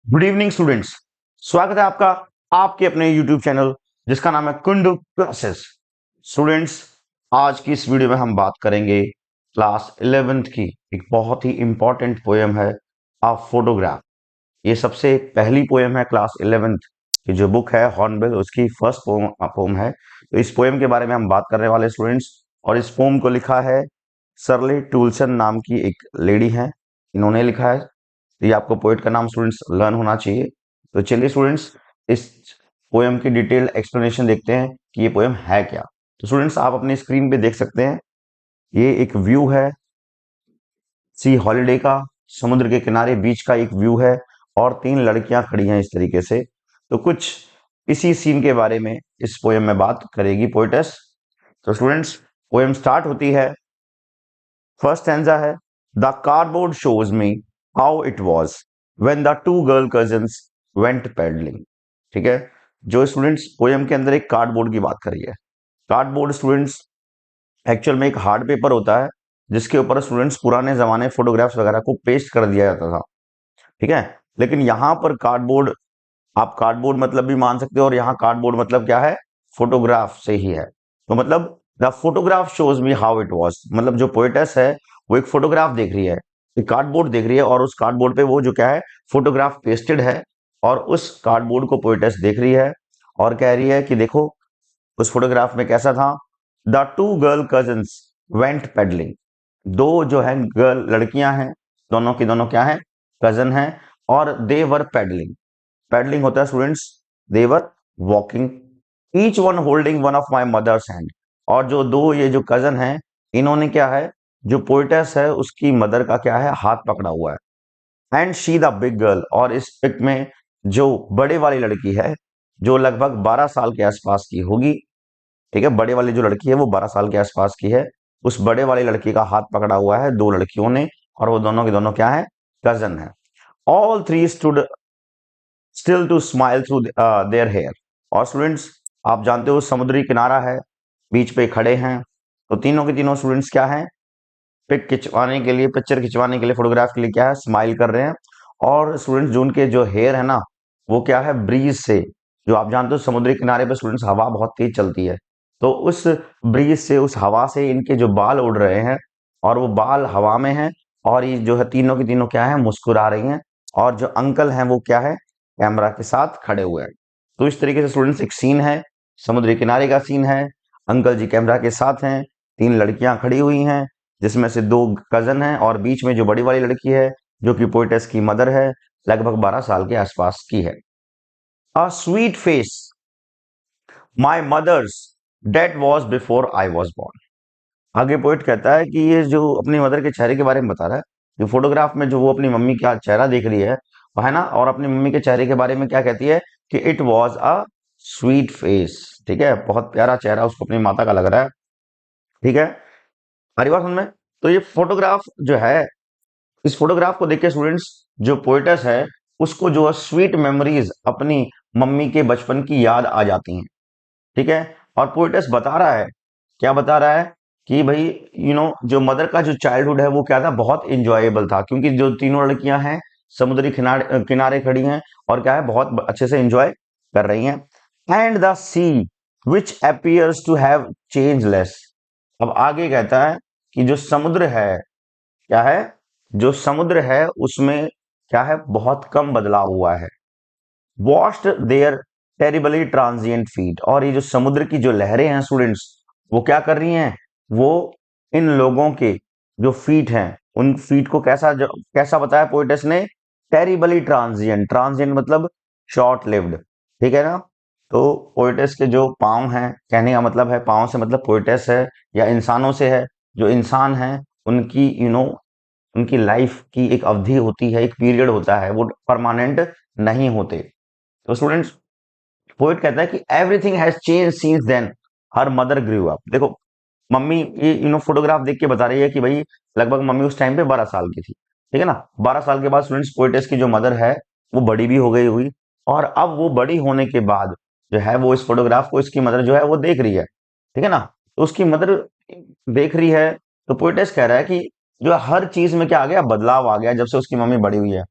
Good evening students. स्वागत है आपका आपके अपने यूट्यूब चैनल जिसका नाम है कुंडू क्लासेस। स्टूडेंट्स, आज की इस वीडियो में हम बात करेंगे क्लास 11th की एक बहुत ही इंपॉर्टेंट पोएम है अ फोटोग्राफ। ये सबसे पहली पोएम है क्लास 11th की जो बुक है हॉर्नबिल, उसकी फर्स्ट पोएम है। तो इस पोएम के बारे में हम बात करने वाले स्टूडेंट्स। और इस पोएम को लिखा है सरले टूलसन नाम की एक लेडी है, इन्होंने लिखा है। तो ये आपको पोएट का नाम स्टूडेंट्स लर्न होना चाहिए। तो चलिए स्टूडेंट्स, इस पोएम की डिटेल्ड एक्सप्लेनेशन देखते हैं कि ये पोएम है क्या। तो स्टूडेंट्स, आप अपनी स्क्रीन पे देख सकते हैं, ये एक व्यू है सी हॉलीडे का, समुद्र के किनारे बीच का एक व्यू है और तीन लड़कियां खड़ी हैं इस तरीके से। तो कुछ इसी सीन के बारे में इस पोएम में बात करेगी पोएटेस। तो स्टूडेंट्स, पोएम स्टार्ट होती है, फर्स्ट स्टैंजा है, the cardboard shows me how it was when the two girl cousins went paddling. ठीक है, जो स्टूडेंट्स पोएम के अंदर एक कार्डबोर्ड की बात करी है। कार्डबोर्ड स्टूडेंट्स एक्चुअल में एक हार्ड पेपर होता है जिसके ऊपर स्टूडेंट्स पुराने जमाने फोटोग्राफ्स वगैरह को पेस्ट कर दिया जाता था। ठीक है, लेकिन यहाँ पर कार्डबोर्ड, आप कार्डबोर्ड मतलब भी मान सकते हो, और यहाँ कार्डबोर्ड मतलब क्या है, फोटोग्राफ से ही है। तो मतलब the photograph shows me how it was, मतलब जो पोएटेस है वो एक फोटोग्राफ देख रही है, एक कार्डबोर्ड देख रही है, और उस कार्डबोर्ड पे वो जो क्या है, फोटोग्राफ पेस्टेड है, और उस कार्डबोर्ड को पोएटेस देख रही है और कह रही है कि देखो उस फोटोग्राफ में कैसा था। The two girl cousins went pedalling, दो जो है गर्ल लड़कियां हैं, दोनों की दोनों क्या है, कजन हैं, और दे वर पेडलिंग। पैडलिंग होता है students, they were walking, each one holding one of my mother's hand. और जो दो ये जो कजन हैं, इन्होंने क्या है, जो पोइटेस है उसकी मदर का क्या है, हाथ पकड़ा हुआ है। And she the big girl, और इस पिक में जो बड़े वाली लड़की है जो लगभग 12 साल के आसपास की होगी। ठीक है, बड़े वाली जो लड़की है वो 12 साल के आसपास की है। उस बड़े वाली लड़की का हाथ पकड़ा हुआ है दो लड़कियों ने, और वो दोनों की दोनों क्या है, कजन है। All three stood still to smile through their hair. और स्टूडेंट्स, आप जानते हो समुद्री किनारा है, बीच पे खड़े हैं, तो तीनों के तीनों स्टूडेंट्स क्या हैं, पिक खिंचवाने के लिए, पिक्चर खिंचवाने के लिए, फोटोग्राफ के लिए क्या है, स्माइल कर रहे हैं। और स्टूडेंट्स जो उनके जो हेयर है ना, वो क्या है, ब्रीज से, जो आप जानते हो समुद्री किनारे पे स्टूडेंट्स हवा बहुत तेज चलती है, तो उस ब्रीज से, उस हवा से इनके जो बाल उड़ रहे हैं, और वो बाल हवा में हैं, और ये जो है तीनों की तीनों क्या है, मुस्कुरा रही हैं। और जो अंकल हैं वो क्या है, कैमरा के साथ खड़े हुए हैं। तो इस तरीके से स्टूडेंट्स एक सीन है, समुद्री किनारे का सीन है, अंकल जी कैमरा के साथ हैं, तीन लड़कियां खड़ी हुई हैं जिसमें से दो कजन हैं, और बीच में जो बड़ी वाली लड़की है जो कि पोइटेस की मदर है, लगभग 12 साल के आसपास की है। A sweet face my mother's that was before I was born. आगे पोइट कहता है कि ये जो अपनी मदर के चेहरे के बारे में बता रहा है, जो फोटोग्राफ में जो वो अपनी मम्मी का चेहरा देख रही है, वो है ना, और अपनी मम्मी के चेहरे के बारे में क्या कहती है कि it was a sweet face. ठीक है, बहुत प्यारा चेहरा उसको अपनी माता का लग रहा है। ठीक है, हमारी बात में। तो ये फोटोग्राफ जो है, इस फोटोग्राफ को देख के स्टूडेंट्स, जो पोएटस है उसको जो स्वीट मेमोरीज अपनी मम्मी के बचपन की याद आ जाती हैं। ठीक है, और पोएटस बता रहा है, क्या बता रहा है कि भाई जो मदर का जो चाइल्डहुड है वो क्या था, बहुत इंजॉयबल था, क्योंकि जो तीनों लड़कियां हैं समुद्री किनारे किनारे खड़ी हैं और क्या है, बहुत अच्छे से एंजॉय कर रही हैं। And the sea which appears to have change less. अब आगे कहता है कि जो समुद्र है, क्या है, जो समुद्र है उसमें क्या है, बहुत कम बदलाव हुआ है। Washed their terribly transient feet, और ये जो समुद्र की जो लहरें हैं स्टूडेंट्स, वो क्या कर रही हैं, वो इन लोगों के जो फीट हैं, उन फीट को कैसा बताया पोइटस ने, टेरिबली ट्रांजिएंट। ट्रांजिएंट मतलब शॉर्ट लिव्ड। ठीक है ना, तो पोइटस के जो पाँव हैं, कहने का मतलब है पाँव से मतलब पोइटस है या इंसानों से है। जो इंसान हैं उनकी उनकी लाइफ की एक अवधि होती है, एक पीरियड होता है, वो परमानेंट नहीं होते। तो स्टूडेंट्स, पोइट कहता है कि everything has change since then her mother grew up. देखो मम्मी ये फोटोग्राफ देख के बता रही है कि भाई लगभग मम्मी उस टाइम पे 12 साल की थी। ठीक है ना, 12 साल के बाद स्टूडेंट्स पोइटेस की जो मदर है वो बड़ी भी हो गई हुई, और अब वो बड़ी होने के बाद जो है वो इस फोटोग्राफ को इसकी मदर जो है वो देख रही है। ठीक है ना, तो उसकी मदर देख रही है, तो पोइटेस कह रहा है कि जो हर चीज में क्या आ गया, बदलाव आ गया जब से उसकी मम्मी बड़ी हुई है।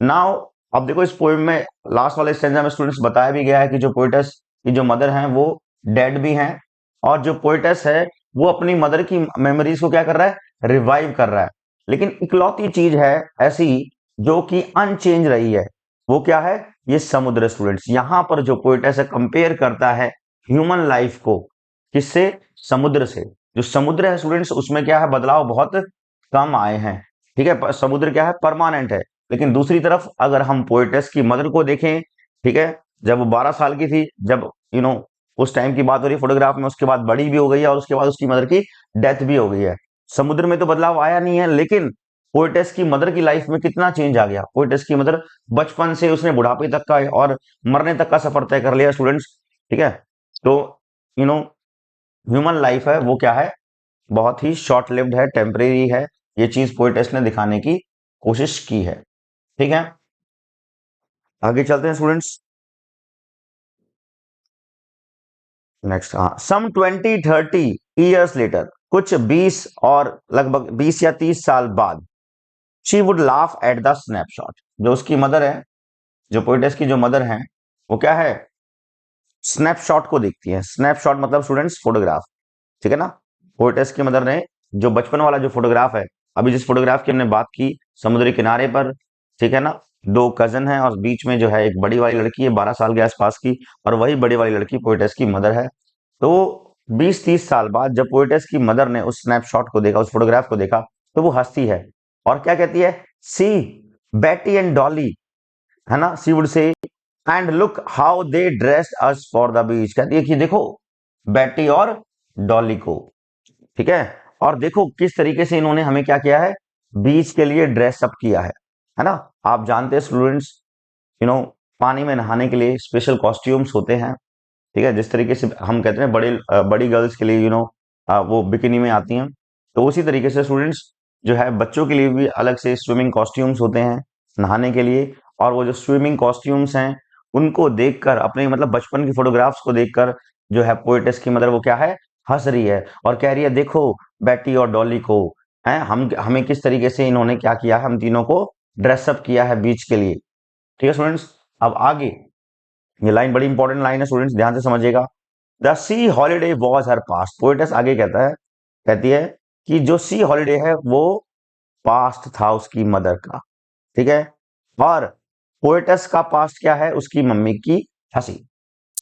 नाउ अब देखो इस पोएम में लास्ट वाले स्टेंजा में स्टूडेंट्स बताया भी गया है कि जो पोएटस की जो मदर हैं वो डेड भी हैं, और जो पोएटस है वो अपनी मदर की मेमोरीज को क्या कर रहा है, रिवाइव कर रहा है। लेकिन इकलौती चीज है ऐसी जो कि अनचेंज रही है, वो क्या है, ये समुद्र। स्टूडेंट्स यहां पर जो पोएटस है कंपेयर करता है ह्यूमन लाइफ को किससे, समुद्र से। जो समुद्र है स्टूडेंट्स उसमें क्या है, बदलाव बहुत कम आए हैं, ठीक है, समुद्र क्या है, परमानेंट है। लेकिन दूसरी तरफ अगर हम पोएटस की मदर को देखें, ठीक है, जब वो 12 साल की थी, जब उस टाइम की बात हो रही है फोटोग्राफ में, उसके बाद बड़ी भी हो गई है और उसके बाद उसकी मदर की डेथ भी हो गई है। समुद्र में तो बदलाव आया नहीं है, लेकिन पोएटस की मदर की लाइफ में कितना चेंज आ गया। पोएटस की मदर बचपन से उसने बुढ़ापे तक का और मरने तक का सफर तय कर लिया स्टूडेंट्स, ठीक है। तो यू नो ह्यूमन लाइफ है वो क्या है, बहुत ही शॉर्ट लिव्ड है, टेम्परेरी है। ये चीज पोएटस ने दिखाने की कोशिश की है, ठीक है। आगे चलते हैं स्टूडेंट्स। नेक्स्ट, हाँ, सम 20-30 ईयर्स लेटर, कुछ 20 और लगभग 20 या 30 साल बाद, she would laugh at the snapshot. जो उसकी मदर है, जो पोएटस की जो मदर है, वो क्या है, स्नैपशॉट को देखती है। स्नैपशॉट मतलब स्टूडेंट्स फोटोग्राफ, ठीक है ना। पोएटस की मदर ने जो बचपन वाला जो फोटोग्राफ है, अभी जिस फोटोग्राफ की हमने बात की, समुद्री किनारे पर, ठीक है ना, दो कजन है और बीच में जो है एक बड़ी वाली लड़की है 12 साल के आसपास की, और वही बड़ी वाली लड़की पोएटस की मदर है। तो 20-30 साल बाद जब पोएटस की मदर ने उस स्नैपशॉट को देखा, उस फोटोग्राफ को देखा, तो वो हंसती है और क्या कहती है, सी बेटी एंड डॉली, है ना, see would say, and look how they dressed us for the beach. कहती है कि देखो बेटी और डॉली को, ठीक है, और देखो किस तरीके से इन्होंने हमें क्या किया है, बीच के लिए ड्रेस अप किया है ना। आप जानते हैं स्टूडेंट्स, यू नो पानी में नहाने के लिए स्पेशल कॉस्ट्यूम्स होते हैं, ठीक है, जिस तरीके से हम कहते हैं बड़ी गर्ल्स के लिए वो बिकिनी में आती हैं, तो उसी तरीके से स्टूडेंट्स जो है बच्चों के लिए भी अलग से स्विमिंग कॉस्ट्यूम्स होते हैं नहाने के लिए। और वो जो स्विमिंग कॉस्ट्यूम्स हैं उनको देखकर, अपने मतलब बचपन की फोटोग्राफ्स को देखकर, जो है पोएटस की मदर वो क्या है, हंस रही है और कह रही है देखो बेटी और डॉली को, है हम हमें किस तरीके से इन्होंने क्या किया है, हम तीनों को ड्रेसअप किया है बीच के लिए, ठीक है स्टूडेंट्स। अब आगे ये लाइन बड़ी इंपॉर्टेंट लाइन है स्टूडेंट्स, ध्यान से समझिएगा। The C holiday was her past. Poets आगे कहता है, कहती है कि जो सी हॉलीडे है वो पास्ट था उसकी मदर का, ठीक है, और पोएटस का पास्ट क्या है, उसकी मम्मी की हंसी।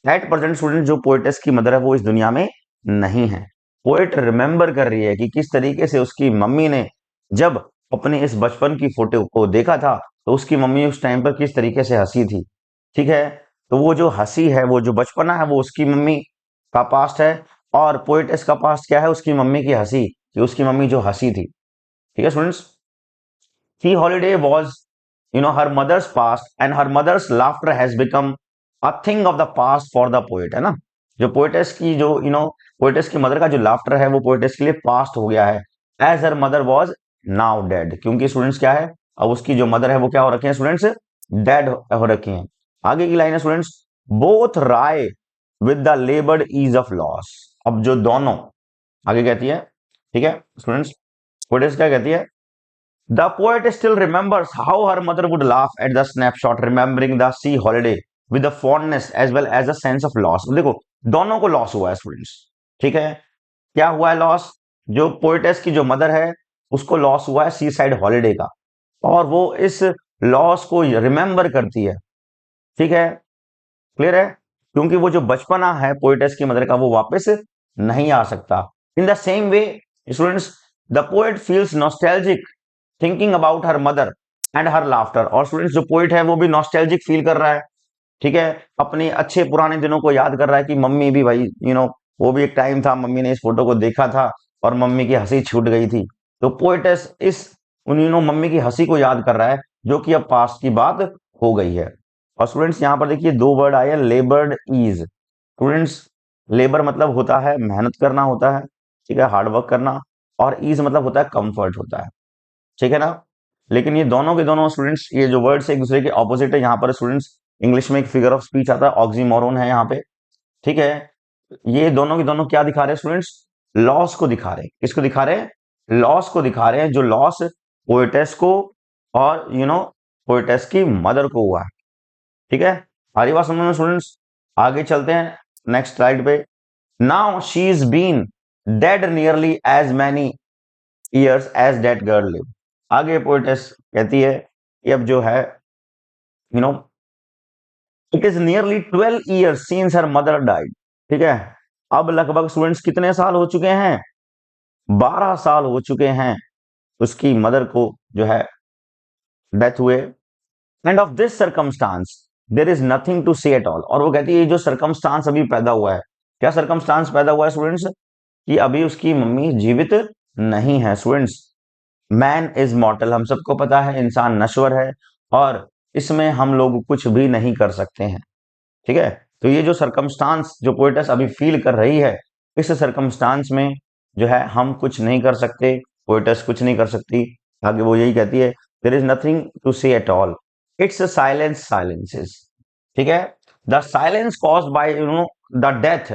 एट प्रेजेंट स्टूडेंट जो पोएटस की मदर है वो इस दुनिया में नहीं है। पोएट रिमेंबर कर रही है कि किस तरीके से उसकी मम्मी ने जब अपने इस बचपन की फोटो को देखा था, तो उसकी मम्मी उस टाइम पर किस तरीके से हंसी थी, ठीक है। तो वो जो हंसी है, वो जो बचपना है, वो उसकी मम्मी का पास्ट है, और पोएटस का पास्ट क्या है, उसकी मम्मी की हंसी, कि उसकी मम्मी जो हंसी थी, ठीक है students. C holiday was her mother's past, and her mother's laughter has become a thing of the past for the poet, है ना। जो पोएटस की जो पोएटस की मदर का जो लाफ्टर है वो पोएटस के लिए पास्ट हो गया है, as her mother was now dead, क्योंकि स्टूडेंट्स क्या है, अब उसकी जो मदर है वो क्या हो रखे हैं स्टूडेंट्स, डेड हो रखी हैं। आगे की लाइन है students, both wry with the laboured ease of loss. अब जो दोनों, आगे कहती है, ठीक है स्टूडेंट्स, पोएटस क्या कहती है, the poet still remembers how her mother would laugh at the snapshot, remembering the sea holiday with a fondness as well as a sense of loss। देखो दोनों को लॉस हुआ है स्टूडेंट्स, ठीक है, क्या हुआ है लॉस, जो पोएटस की जो मदर है उसको लॉस हुआ है सी साइड हॉलीडे का, और वो इस लॉस को रिमेंबर करती है, ठीक है, क्लियर है, क्योंकि वो जो बचपना है पोएटस की मदर का वो वापस नहीं आ सकता। In the same way students, the poet feels nostalgic thinking about her mother and her laughter. और स्टूडेंट्स जो पोइट है वो भी नॉस्टैल्जिक फील कर रहा है, ठीक है, अपने अच्छे पुराने दिनों को याद कर रहा है कि मम्मी भी भाई वो भी एक टाइम था, मम्मी ने इस फोटो को देखा था और मम्मी की हंसी छूट गई थी। तो पोइटस इस मम्मी की हंसी को याद कर रहा है, जो कि अब पास्ट की बात हो गई है। और स्टूडेंट्स यहाँ पर देखिए दो वर्ड आए हैं, लेबर्ड ईज। स्टूडेंट्स लेबर मतलब होता है मेहनत करना होता है, ठीक है, हार्ड वर्क करना, और ईज मतलब होता है कंफर्ट होता है, ठीक है ना। लेकिन ये दोनों के दोनों स्टूडेंट्स, ये जो वर्ड्स एक दूसरे के ऑपोजिट है। यहाँ पर स्टूडेंट्स इंग्लिश में एक फिगर ऑफ स्पीच आता है, ऑक्सीमोरोन है यहाँ पे, ठीक है। ये दोनों के दोनों क्या दिखा रहे हैं स्टूडेंट्स, लॉस को दिखा रहे हैं। किसको दिखा रहे हैं, लॉस को दिखा रहे हैं, जो लॉस पोएटस को और पोएटेस की मदर को हुआ है। ठीक है, सारी बात समझ में स्टूडेंट्स। आगे चलते हैं नेक्स्ट स्लाइड पे। Now she is been dead nearly as many years as that girl live. आगे पोएटेस कहती है कि अब जो है you know it is nearly 12 years since her mother died. ठीक है, अब लगभग स्टूडेंट्स कितने साल हो चुके हैं? 12 साल हो चुके हैं उसकी मदर को जो है डेथ हुए। And of this circumstance there is nothing to say at all. और वो कहती है जो सर्कमस्टांस अभी पैदा हुआ है, क्या सर्कमस्टांस पैदा हुआ है स्टूडेंट्स? कि अभी उसकी मम्मी जीवित नहीं है। स्टूडेंट्स, मैन इज मॉर्टल, हम सबको पता है इंसान नश्वर है और इसमें हम लोग कुछ भी नहीं कर सकते हैं। ठीक है, तो ये जो सर्कमस्टांस जो पोएटस अभी फील कर रही है, इस सर्कमस्टांस में जो है हम कुछ नहीं कर सकते, पोएटस कुछ नहीं कर सकती। आगे वो यही कहती है, there is nothing to say at all, it's silence silences. ठीक है, the silence caused by the death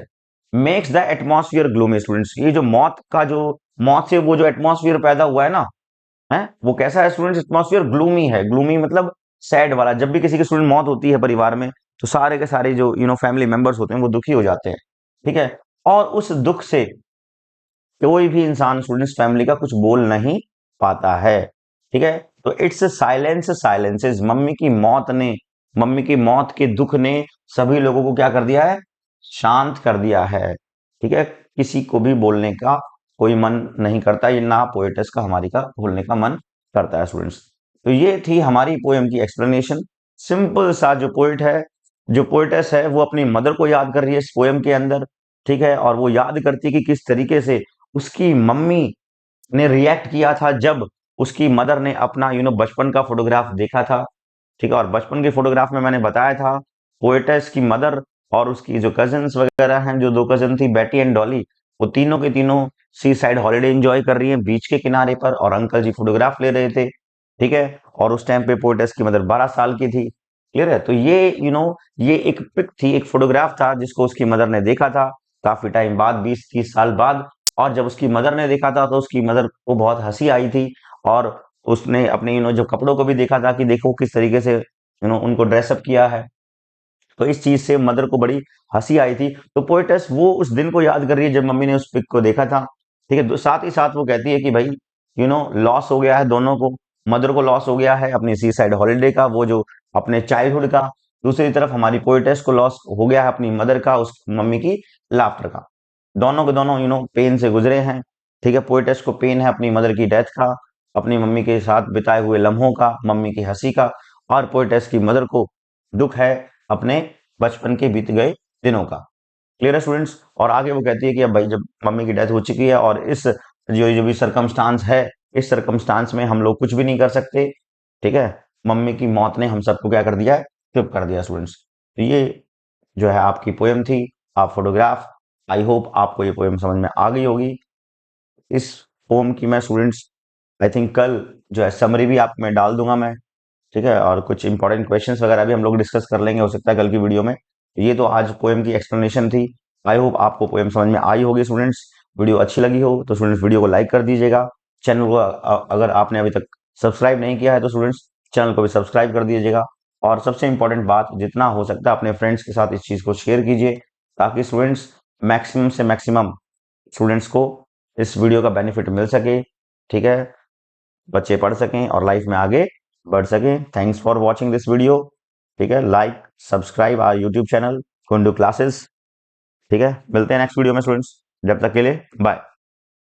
makes the atmosphere gloomy. Students, ये जो मौत से वो जो एटमॉस्फेयर पैदा हुआ है ना, है वो कैसा है स्टूडेंट्स? एटमॉस्फेयर ग्लूमी है। ग्लूमी मतलब सैड वाला। जब भी किसी की स्टूडेंट मौत होती है परिवार में, तो सारे के सारे जो फैमिली मेंबर्स होते हैं वो दुखी हो जाते हैं। ठीक है, और उस दुख से कोई भी इंसान स्टूडेंट्स फैमिली का कुछ बोल नहीं पाता है। ठीक है, तो इट्स साइलेंस साइलेंसेस। मम्मी की मौत के दुख ने सभी लोगों को क्या कर दिया है? शांत कर दिया है। ठीक है, किसी को भी बोलने का कोई मन नहीं करता, ये ना पोएटस का हमारी का बोलने का मन करता है स्टूडेंट्स। तो ये थी हमारी पोएम की एक्सप्लेनेशन। सिंपल सा जो पोएट है, जो पोएटस है, वो अपनी मदर को याद कर रही है इस पोएम के अंदर। ठीक है, और वो याद करती है कि किस तरीके से उसकी मम्मी ने रिएक्ट किया था जब उसकी मदर ने अपना बचपन का फोटोग्राफ देखा था। ठीक है, और बचपन के फोटोग्राफ में मैंने बताया था पोएटस की मदर और उसकी जो कजन्स वगैरह हैं, जो 2 कजन थी बेटी एंड डॉली, वो तीनों के तीनों सी साइड हॉलीडे एंजॉय कर रही हैं बीच के किनारे पर, और अंकल जी फोटोग्राफ ले रहे थे। ठीक है, और उस टाइम पे पोएटस की मदर 12 साल की थी। क्लियर है? तो ये ये एक पिक थी, एक फोटोग्राफ था जिसको उसकी मदर ने देखा था काफी टाइम बाद, 20-30 साल बाद। और जब उसकी मदर ने देखा था तो उसकी मदर को बहुत हंसी आई थी, और उसने अपने जो कपड़ों को भी देखा था कि देखो किस तरीके से उनको ड्रेसअप किया है। तो इस चीज से मदर को बड़ी हंसी आई थी। तो पोएटस वो उस दिन को याद कर रही है जब मम्मी ने उस पिक को देखा था। ठीक है, साथ ही साथ वो कहती है कि भाई लॉस हो गया है दोनों को। मदर को लॉस हो गया है अपनी सी साइड हॉलीडे का, वो जो अपने चाइल्डहुड का। दूसरी तरफ हमारी पोएटस को लॉस हो गया है अपनी मदर का, उस मम्मी की लाफ्टर का। दोनों के दोनों पेन से गुजरे हैं। ठीक है, पोएटस को पेन है अपनी मदर की डेथ का, अपनी मम्मी के साथ बिताए हुए लम्हों का, मम्मी की हंसी का। और पोएटस की मदर को दुख है अपने बचपन के बीत गए दिनों का। क्लियर है स्टूडेंट्स? और आगे वो कहती है कि अब भाई जब मम्मी की डेथ हो चुकी है और इस जो भी सरकमस्टांस है, इस सरकमस्टांस में हम लोग कुछ भी नहीं कर सकते। ठीक है, मम्मी की मौत ने हम सबको क्या कर दिया है? चुप कर दिया स्टूडेंट्स। तो ये जो है आपकी पोएम थी, आप फोटोग्राफ। आई होप आपको ये पोएम समझ में आ गई होगी। इस पोएम की मैं स्टूडेंट्स आई थिंक कल जो है समरी भी आप में डाल दूंगा मैं। ठीक है, और कुछ इंपॉर्टेंट क्वेश्चंस वगैरह भी हम लोग डिस्कस कर लेंगे, हो सकता है कल की वीडियो में। ये तो आज पोएम की एक्सप्लेनेशन थी। आई होप आपको पोएम समझ में आई होगी स्टूडेंट्स। वीडियो अच्छी लगी हो तो स्टूडेंट्स वीडियो को लाइक कर दीजिएगा। चैनल को अगर आपने अभी तक सब्सक्राइब नहीं किया है तो स्टूडेंट्स चैनल को भी सब्सक्राइब कर दीजिएगा। और सबसे इंपॉर्टेंट बात, जितना हो सकता है अपने फ्रेंड्स के साथ इस चीज़ को शेयर कीजिए, ताकि स्टूडेंट्स मैक्सिमम से मैक्सिमम स्टूडेंट्स को इस वीडियो का बेनिफिट मिल सके। ठीक है, बच्चे पढ़ सकें और लाइफ में आगे बढ़ सकें। Thanks for watching this video. ठीक है, like subscribe our YouTube channel Kundu classes. ठीक है, मिलते हैं नेक्स्ट वीडियो में स्टूडेंट्स। जब तक के लिए बाय।